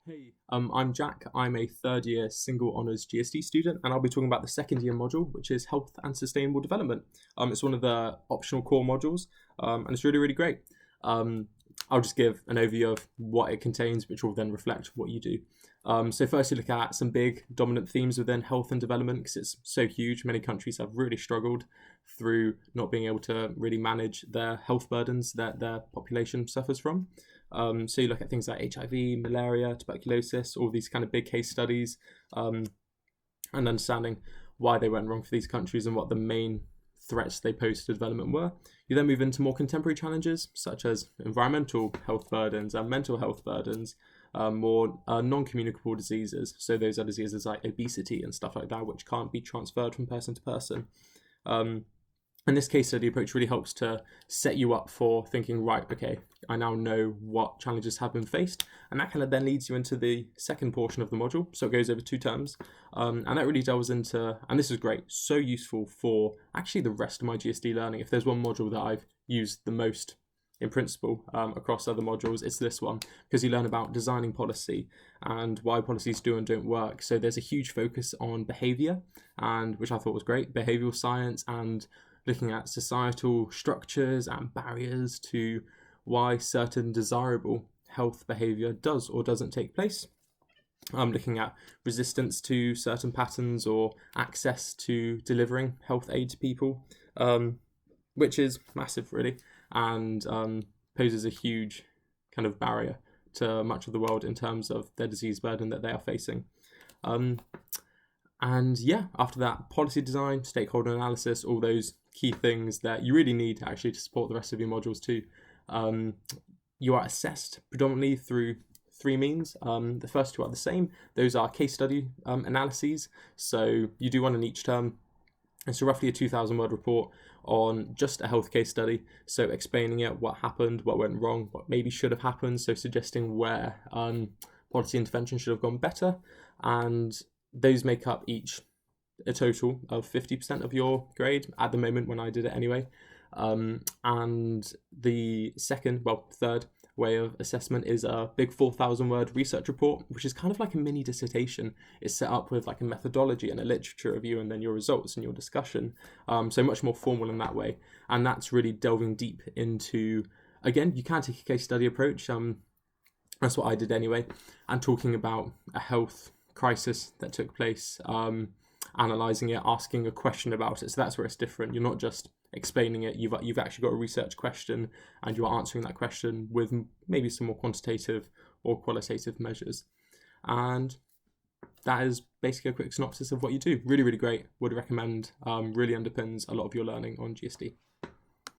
Hey, I'm Jack. I'm a third year single honours GSD student, and I'll be talking about the second year module, which is Health and Sustainable Development. It's one of the optional core modules, and it's really, really great. I'll just give an overview of what it contains, which will then reflect what you do. So first, you look at some big dominant themes within health and development because it's so huge. Many countries have really struggled through not being able to really manage their health burdens that their population suffers from. So you look at things like HIV, malaria, tuberculosis, all these kind of big case studies, and understanding why they went wrong for these countries and what the main threats they posed to development were. You then move into more contemporary challenges, such as environmental health burdens and mental health burdens, more non-communicable diseases. So those are diseases like obesity and stuff like that, which can't be transferred from person to person. And this case study approach really helps to set you up for thinking, right, okay, I now know what challenges have been faced. And that kind of then leads you into the second portion of the module. So it goes over 2 terms. And that really delves into, and this is great, so useful for actually the rest of my GSD learning. If there's one module that I've used the most in principle across other modules, it's this one, because you learn about designing policy and why policies do and don't work. So there's a huge focus on behavior, and which I thought was great, behavioral science, and looking at societal structures and barriers to why certain desirable health behavior does or doesn't take place. I'm looking at resistance to certain patterns or access to delivering health aid to people, which is massive, really, and poses a huge kind of barrier to much of the world in terms of their disease burden that they are facing. And yeah, after that, policy design, stakeholder analysis, all those key things that you really need actually to support the rest of your modules too. You are assessed predominantly through 3 means. The first 2 are the same. Those are case study analyses. So you do one in each term. It's roughly a 2,000 word report on just a health case study. So explaining it, what happened, what went wrong, what maybe should have happened. So suggesting where policy intervention should have gone better. And those make up each a total of 50% of your grade at the moment when I did it anyway. And the third way of assessment is a big 4,000 word research report, which is kind of like a mini dissertation. It's set up with like a methodology and a literature review and then your results and your discussion. So much more formal in that way. And that's really delving deep into, again, you can take a case study approach. That's what I did anyway. And talking about a health crisis that took place, analysing it, asking a question about it. So that's where it's different. You're not just explaining it, you've actually got a research question and you're answering that question with maybe some more quantitative or qualitative measures. And that is basically a quick synopsis of what you do. Really, really great. Would recommend. Really underpins a lot of your learning on GSD.